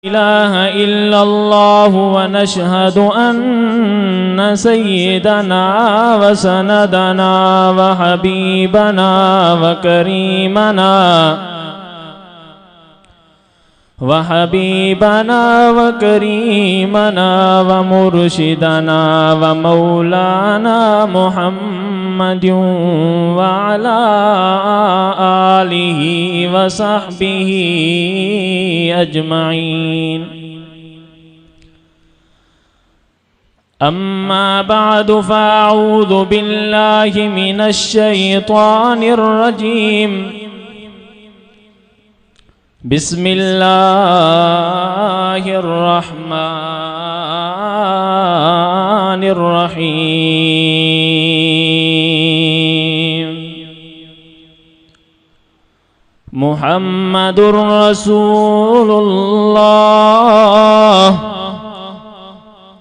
إله إلا الله ونشهد أن سيدنا وسندنا وحبيبنا وكريمنا ومرشدنا ومولانا محمد وعلى آله وصحبه أجمعين. أما بعد فأعوذ بالله من الشيطان الرجيم. بسم الله الرحمن الرحيم. محمد رسول الله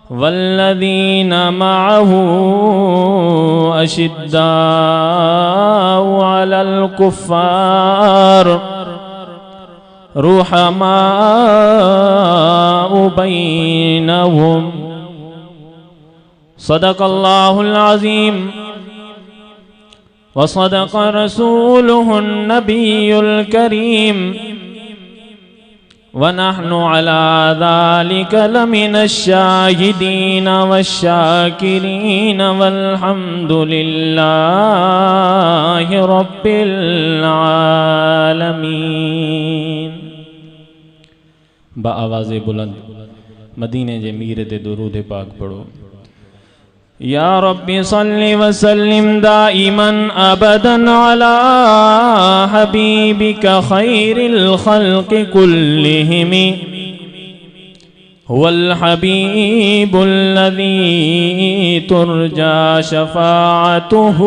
والذين معه أشداء على الكفار رحماء بينهم. صدق الله العظيم وصدق رسوله النبي الكريم ونحن على ذلك لمن الشاهدين والشاكرين والحمد لله رب العالمين. بآواز بلند مدینے جے میر دے درود پاک پڑھو. یا رب صل وسلم دائما ابدا على حبیبک خیر الخلق كلهم. هو الحبیب الذي ترجى شفاعته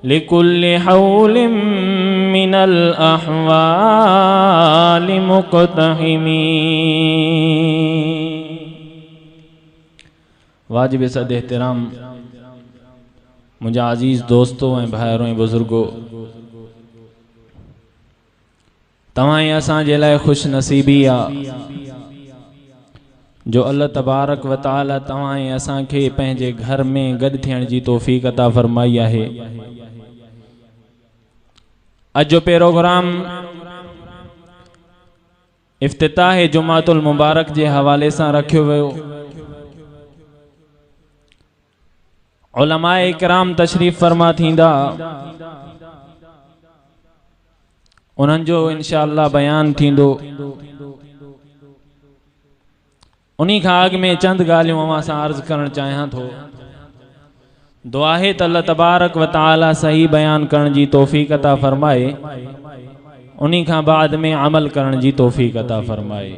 لكل حول من الأحوال مقتحمين. वाजिब सद एहतराम मुझा अजीज दोस्तों ए भाइरों ए बुजुर्गो, तवाई असां जे लाए खुश नसीबी आ जो अल्लाह तबारक व तआला तवाई असां खे पंहिंजे घर में गड थियण जी तौफीक अता फरमाई आहे. अज जो प्रोग्राम इफ्तिताह जुमातुल मुबारक जे हवाले सां रखियो वियो. उलमाए इकराम तशरीफ फरमा थींदा, उन्हनि जो इंशाअल्लाह बयान थींदो. उन्हीं खां अॻु में चंद ॻाल्हियूं अवां सां अर्ज़ करणु चाहियां थो. दुआ है त अल्लाह तबारक व तआला सही बयान करण जी तौफीक अता फरमाए, उन्हीं खां बाद में अमल करण जी तौफीक अता फरमाए.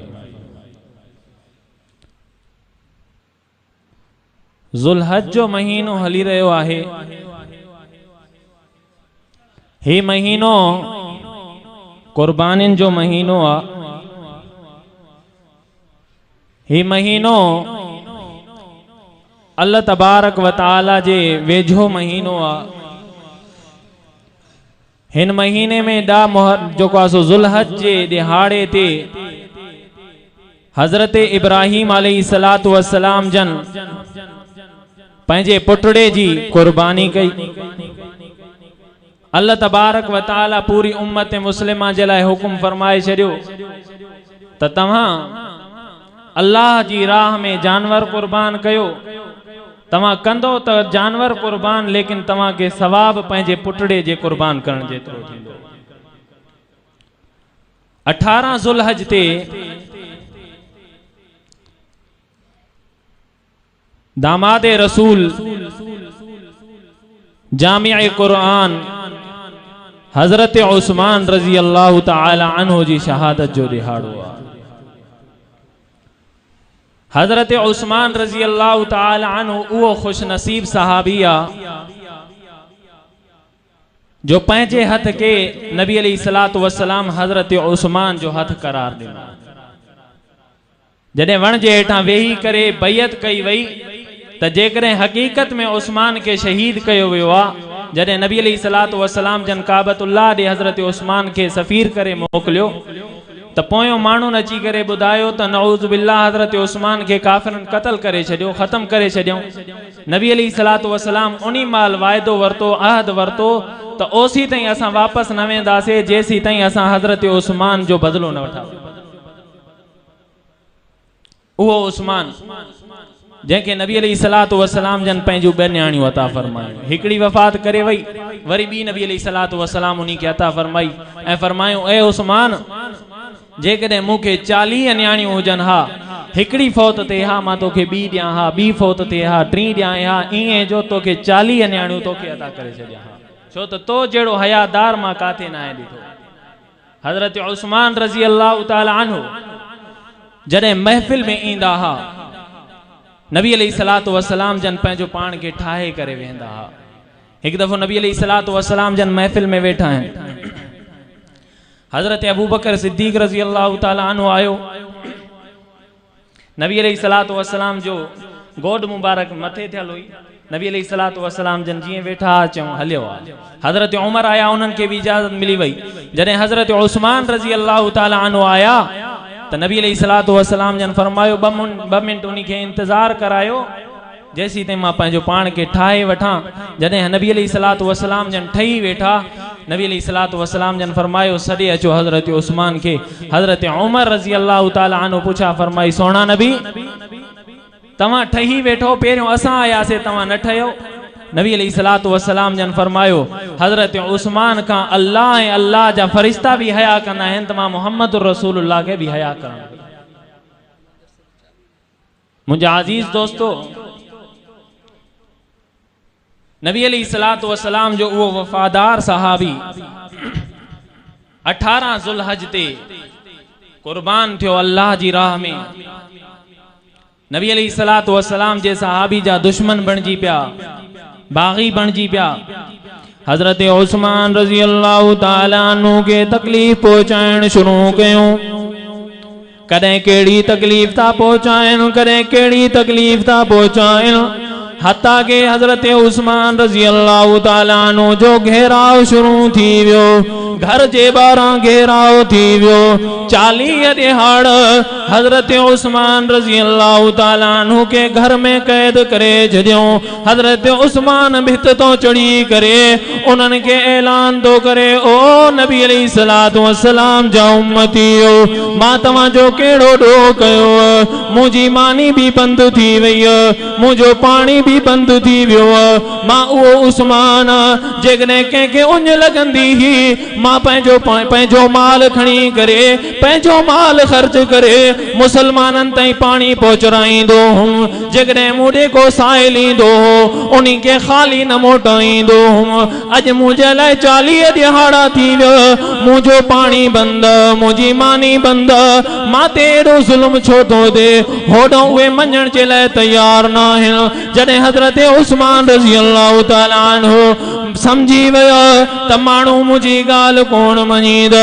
ज़ुल्हज जो महीनो हली रहियो आहे. हे महीनो कुर्बानिन जो महीनो आ. हे महीनो अल्लाह तबारक व तआला जे वेझो महीनो आ. हिन महीने में दा जो को ज़ुल्हज जे दिहाड़े ते हजरत इब्राहिम अलैहिस्सलातु वस्सलाम जन पंहिंजे पुटड़े जी कुर्बानी कई. अल्लाह तबारक व तआला पूरी उम्मत मुस्लिमा जे लाए हुकुम फरमाए छड़ियो त तव्हां अल्लाह जी राह में जानवर कुर्बान कयो. तव्हां कंदो त जानवर कुर्बान, लेकिन तव्हां के सवाब पंहिंजे पुटड़े जे कुर्बान करण जेतिरो थींदो. 18 ज़ुल्हज ते दामाद रसूल जामिया कुरान हजरत उस्मान रजी अल्लाह तआला अन्हु जी शहादत जो दिहाड़ो आ. हजरत उस्मान रजी अल्लाह तआला अन्हु उहो खुश नसीब सहाबी आ जो पंहिंजे हथ के नबी अलैहिस्सलातु वस्सलाम हजरत उस्मान जो हथ करार ॾिनो. जॾहिं वण जे हेठां वेही करे बैयत कई वई त जेकॾहिं हकीकत में उस्मान के शहीद कयो वियो आ, जॾहिं नबी अलैहिस्सलातु वस्सलाम जन काबतुल्लाह ॾे हज़रत उस्मान के सफ़ीर करे मोकिलियो, त पोयों माण्हुनि अची करे ॿुधायो त नऊज़ बिल्लाह हज़रत उस्मान खे काफ़िरनि क़त्ल करे छॾियो, ख़त्म करे छॾियो। नबी अलैहिस्सलातु वस्सलाम उनी माल वाइदो वरितो, अहद वरितो त ओसी ताईं असां वापसि न वेंदासीं जेसी ताईं असां हज़रत उस्मान जो बदिलो न वठासीं। उहो उस्मान जंहिंखे नबी अलैहिस्सलातु वस्सलाम जन पंहिंजूं ॿ न्याणियूं अता फरमायूं, हिकिड़ी वफ़ात करे वई, वरी ॿी नबी अलैहिस्सलातु वस्सलाम उन्ही खे अता फरमाई ऐं फरमायूं ए उस्मान जेकॾहिं मूंखे 40 न्याणियूं हुजनि हा, हिकिड़ी फौत ते हा मां तोखे ॿी ॾियां हा, ॿी फौत ते हा 3 ॾियां हा, ईअं जो तोखे 40 न्याणियूं तोखे अता करे छॾियां हा, छो त तो जहिड़ो हयादार मां काथे न आहे ॾिठो। हज़रत उस्मान रज़ी अल्लाह ताला अन्हु जॾहिं महफ़िल में ईंदा हा, नबी अलैहिस्सलातु वस्सलाम जन पंहिंजो पाण खे ठाहे करे वेंदा हा। हिकु दफ़ो नबी अलैहिस्सलातु वस्सलाम जन महफ़िल में वेठा आहिनि, हज़रत अबू बकर सिद्दीक़ रज़ी अल्लाह ताला अन्हु आयो, नबी अलैहिस्सलातु वस्सलाम जो गोड मुबारक मथे थियल हुई, नबी अलैहिस्सलातु वस्सलाम जन जीअं वेठा चऊं हलियो आ। हज़रत उमर आया, उन्हनि खे बि इजाज़त मिली वई। जॾहिं हज़रत उस्मान रज़ी अल्लाह ताला अन्हु आया त नबी अलैहिस्सलातु वस्सलाम जन फरमायो 2 मिंट उन्ही खे इंतज़ार करायो जेसी ताईं मां पंहिंजो पाण खे ठाहे वठां। जॾहिं नबी अलैहिस्सलातु वस्सलाम जन ठही वेठा, नबी अलैहिस्सलातु वस्सलाम जन फरमायो सॾे अचो हज़रत उस्मान खे। हज़रत उमर रज़ी अल्लाह ताला अन्हु पुछा, फरमाई सोना नबी तव्हां ठही वेठो, पहिरियों असां आयासीं तव्हां न ठहियो? नबी अलैहिस्सलातु वस्सलाम जन फरमायो हज़रत उस्मान खां अल्लाह ऐं अल्लाह जा फरिश्ता भी हया कंदा आहिनि त मां मुहम्मद रसूलुल्लाह खे भी हया करण। मुंहिंजा अज़ीज़ दोस्तो, नबी अलैहिस्सलातु वस्सलाम जो उहो वफ़ादार सहाबी 18 ज़ुल्हज ते कुर्बान थियो अल्लाह जी राह में। नबी अलैहिस्सलातु वस्सलाम जे सहाबी जा दुश्मन बणजी पिया, बागी बणजी पिया। हज़रत उस्मान रज़ी अल्लाह ताला अन्हु खे तकलीफ़ पहुचाइण शुरू कयूं। कॾहिं कहिड़ी तकलीफ़ था पहुचाइनि, कॾहिं कहिड़ी तकलीफ़ था पहुचाइनि, हत्ता के हज़रत उस्मान रज़ी अल्लाह ताला अन्हु जो घेराव शुरू थी वियो, घर जे ॿाहिरां घेराव थी वियो। 40 ॾिहाड़ हज़रत उस्मान रज़ी अल्लाह ताला अन्हु के घर में कैद करे छॾियो। हज़रत उस्मान भित तो चढ़ी करे उन्हनि खे ऐलान तो करे, ओ नबी अलैहिस्सलातु वस्सलाम जा उम्मतीओ, मां तव्हां जो कहिड़ो ॾोह कयो? मुंहिंजी मानी भी बंद थी वई, मुंहिंजो पाणी भी बंद थी वियो। मां उहो उस्मान जेकॾहिं कंहिंखे उञ लॻंदी ही मां पंहिंजो माल खणी करे, पंहिंजो माल ख़र्च करे मुसलमाननि ताईं पाणी पहुचाईंदो हुउमि। जेकॾहिं मूंखे को साहिल ईंदो हो उन्ही खे ख़ाली न मोटाईंदो हुउमि। अॼु मुंहिंजे लाइ 40 ॾिहाड़ा थी वियो, मुंहिंजो पाणी बंद, मुंहिंजी मानी बंद, मां ते एॾो ज़ुल्म छो थो थिए? होॾो उहे मञण जे लाइ तयार न आहिनि। जॾहिं हज़रत उस्मान रज़ी अल्लाह ताला अन्हु समझी वियो त माण्हू मुंहिंजी ॻाल्हि कोन मञींद,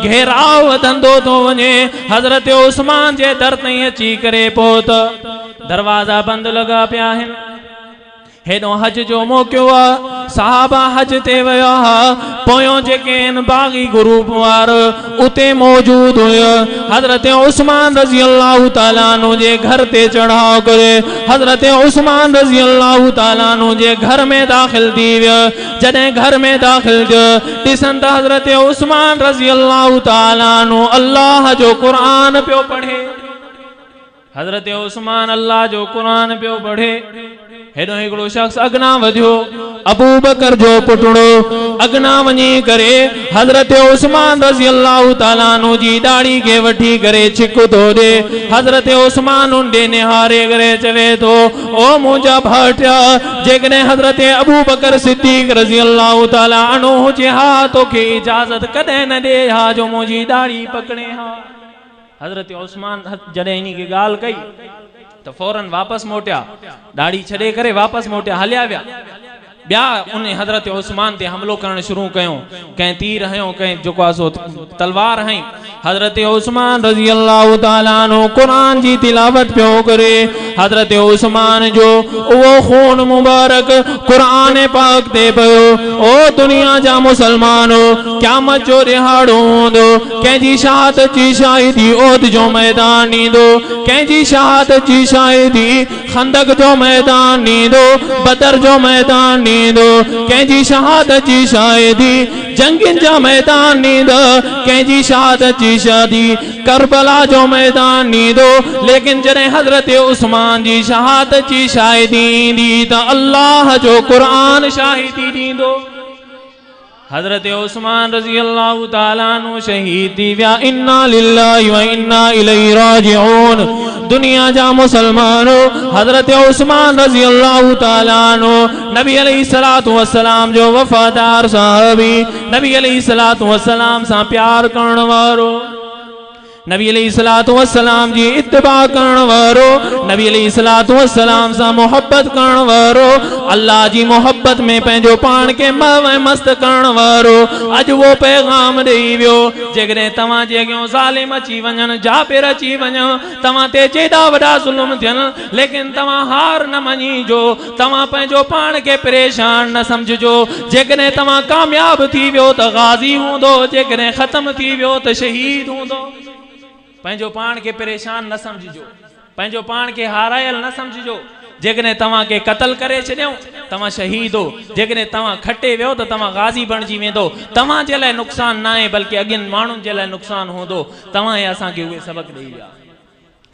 घेराव वधंदो थो वञे, हज़रत उस्मान जे दर ताईं अची करे पहुत। दरवाज़ा बंद लॻा पिया आहिनि। हेॾो हज जो मौक़ो आहे, सहाबा हज ते विया हा, पोयों जेके आहिनि बाग़ी ग्रुप वार उते मौजूद हुयो। हज़रत उस्मान रज़ी अल्लाह ताला अन्हु जे घर ते चढ़ाव करे हज़रत उस्मान रज़ी अल्लाह ताला अन्हु जे घर में दाख़िल थी वियो। जॾहिं घर में दाख़िल थियो ॾिसनि त हज़रत उस्मान रज़ी अल्लाह ताला अन्हु अल्लाह जो क़ुरान पियो पढ़े। हज़रत उस्मान अल्लाह जो क़ुरान पियो पढ़े। हेॾो हिकिड़ो शख़्स अॻिना वधियो, अबू बकर जो पुटड़ो अॻिना वञी करे हज़रत उस्मान रज़ी अल्लाह ताला अन्हु जी दाढ़ी खे वठी करे छिक थो ॾे। हज़रत उस्मान उनॾे निहारे करे चवे थो, ओ मुंहिंजा भाइटिया, जेकॾहिं हज़रत अबू बकर सिद्दीक़ रज़ी अल्लाह ताला अन्हु हुजे हा तोखे इजाज़त कॾहिं न ॾे हा जो मुंहिंजी दाढ़ी पकड़े हा। हज़रत उस्मान जॾहिं इन खे ॻाल्हि कई त फौरन वापसि मोटिया, दाढ़ी छॾे करे वापसि मोटिया, हलिया विया। ॿिया उन हज़रत उस्मान ते हमलो करण शुरू कयो कंहिं तीर हयो कंहिं जेको आहे सो तलवार हई हज़रत उस्मान रज़ी अल्लाह ताला अन्हु क़ुरान जी तिलावत पियो करे हज़रत उस्मान जो वो खून मुबारक क़ुरान पाक ते पियो ओ दुनिया जा मुसलमानो क़यामत जो ॾिहाड़ो हूंदो कंहिंजी शहादत जी शाहिदी ओद जो मैदान ॾींदो कंहिंजी शहादत जी शाहिदी खंदक जो मैदान ॾींदो बदर जो मैदान ॾींदो कंहिंजी शहादत जी शाहिदी जंगिन जा मैदान ॾींदो कंहिंजी शहादत जी शादी करबला जो मैदान ॾींदो लेकिन जॾहिं हज़रत उस्मान जी शहादत जी शाहिदी ईंदी त अल्लाह जो क़ुरान शाहिदी ॾींदो हज़रत उस्मान रज़ी अल्लाह ताला अन्हु शहीद थी विया इन्ना लिल्लाहि व इन्ना इलैहि राजिऊन दुनिया जा मुसलमानो हज़रत उस्मान रज़ी अल्लाह ताला अन्हु नबी अलैहिस्सलातु वस्सलाम जो वफादार साहबी नबी अलैहिस्सलातु वस्सलाम सां प्यार करण वारो नबी अलैहिस्सलातु वस्सलाम जी इत्तिबा करण वारो नबी अलैहिस्सलातु वस्सलाम सां मोहब्बत करण वारो अल्लाह जी मोहब्बत में पंहिंजो पाण खे मस्त करण वारो अॼु वो पैगाम ॾेई वियो जेकॾहिं तव्हां जे अॻियां ज़ालिम अची वञनि जाबिर अची वञो तव्हां ते जेॾा वॾा ज़ुल्म थियनि लेकिन तव्हां हार न मञिजो तव्हां पंहिंजो पाण खे परेशान न समझिजो जेकॾहिं तव्हां कामयाब थी वियो त गाज़ी हूंदो जेकॾहिं ख़त्म थी वियो त शहीद हूंदो पंहिंजो पाण खे परेशान न समझिजो पंहिंजो पाण खे हारायल न समझिजो जेकॾहिं तव्हां खे क़त्ल करे छॾियऊं तव्हां शहीद हो जेकॾहिं तव्हां खटे वियो त तव्हां गाज़ी बणिजी वेंदो तव्हां जे लाइ नुक़सान न आहे बल्कि अॻियनि माण्हुनि जे लाइ नुक़सान हूंदो तव्हां ऐं असांखे उहे सबक़ ॾेई विया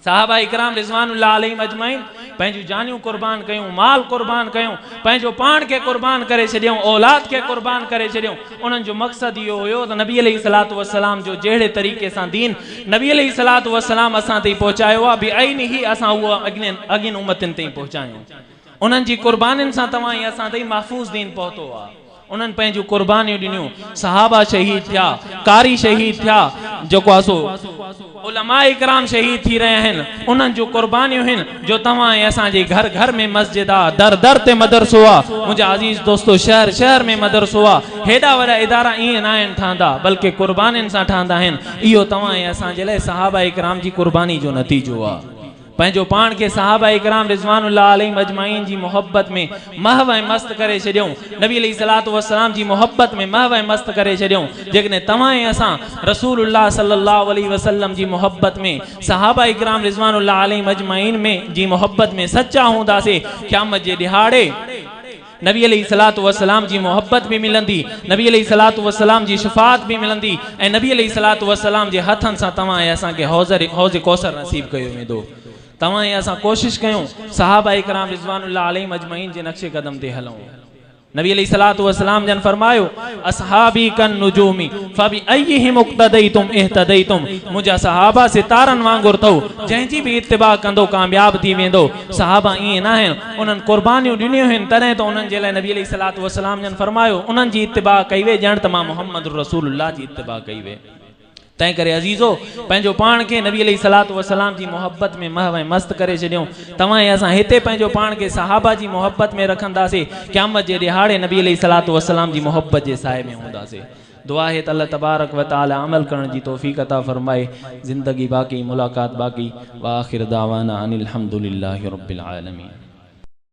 साहबा इकराम रिज़वानुल्लाह अलैहिम अजमईन पंहिंजूं जानियूं क़ुर्बान कयूं माल क़ुर्बान कयूं पंहिंजो पाण खे क़ुर्बान करे छॾियऊं औलाद खे क़ुर्बान करे छॾियऊं उन्हनि जो मक़सदु इहो हुयो त नबी अलैहिस्सलातु वस्सलाम जो जहिड़े तरीक़े सां दीन नबी अलैहिस्सलातु वस्सलाम असां ताईं पहुचायो आहे बि ऐं ही असां उहो अॻियनि उम्मतुनि ताईं पहुचायूं उन्हनि जी क़ुर्बानियुनि सां तव्हां ऐं असां ताईं महफ़ूज़ दीन पहुतो आहे उन्हनि पंहिंजूं क़ुर्बानियूं ॾिनियूं सहाबा शहीद थिया कारी शहीद थिया जेको आहे सो उलमा इकराम शहीद थी रहिया आहिनि उन्हनि जूं क़ुर्बानियूं आहिनि जो तव्हां ऐं असांजे घर घर में मस्जिद आहे दर दर ते मदरसो आहे मुंहिंजा अज़ीज़ दोस्तो शहर शहर में मदरसो आहे हेॾा वॾा इदारा ईअं न आहिनि ठहंदा बल्कि क़ुर्बानियुनि सां ठहंदा आहिनि इहो तव्हां ऐं असांजे लाइ सहाबा इकराम जी क़ुर्बानी जो नतीजो आहे पंहिंजो पाण खे सहाबा इकराम रिज़वानुल्लाह अलैहिम अजमईन जी मोहब्बत में महव ऐं मस्त करे छॾियऊं नबी अलैहिस्सलातु वस्सलाम जी मोहब्बत में महव ऐं मस्त करे छॾियऊं जेकॾहिं तव्हां ऐं असां रसूलुल्लाह सल्लल्लाहु अलैहि वसल्लम जी मोहब्बत में सहाबा इकराम रिज़वानुल्लाह अलैहिम अजमईन में जी मोहब्बत में सच्चा हूंदासीं क़यामत जे ॾिहाड़े नबी अलैहिस्सलातु वस्सलाम जी मोहब्बत भी मिलंदी नबी अलैहिस्सलातु वस्सलाम जी शफ़ाअत भी मिलंदी ऐं नबी अलैहिस्सलातु वस्सलाम जे हथनि सां तव्हां ऐं असांखे हौज़ कौसर नसीब कयो वेंदो तव्हां ऐं असां कोशिश कयूं सहाबा इकराम रिज़वानुल्लाह अलैहिम अजमईन जे नक्शे कदम ते हलूं नबी अलैहिस्सलातु वस्सलाम जन फरमायो असहाबी कन नुजूमी फबि अय्यिहिम इक्तदैतुम इहतदैतुम मुंहिंजा सहाबा सितारनि वांगुरु अथव जंहिंजी बि इत्तिबा कंदो कामयाब थी वेंदो सहाबा ईअं न आहिनि उन्हनि क़ुर्बानियूं ॾिनियूं आहिनि तॾहिं त उन्हनि जे लाइ नबी अलैहिस्सलातु वस्सलाम जन फरमायो उन्हनि जी इत्तिबा कई वे ॼण त मां मुहम्मद रसूलुल्लाह जी इत्तिबा कई वे तंहिं करे अज़ीज़ो पंहिंजो पाण खे नबी अलैहिस्सलातु वस्सलाम जी मोहब्बत में महव ऐं मस्त करे छॾियूं तव्हां ऐं असां हिते पंहिंजो पाण खे सहाबा जी मोहब्बत में रखंदासीं क़यामत जे ॾिहाड़े नबी अलैहिस्सलातु वस्सलाम जी मोहब्बत जे साए में हूंदासीं दुआ है त अल्लाह तबारक व तआला अमल करण जी तौफ़ीक़ अता फरमाए ज़िंदगी बाक़ी मुलाक़ात बाक़ी व आख़िर दावाना अनिल हम्दुलिल्लाहि रब्बिल आलमीन।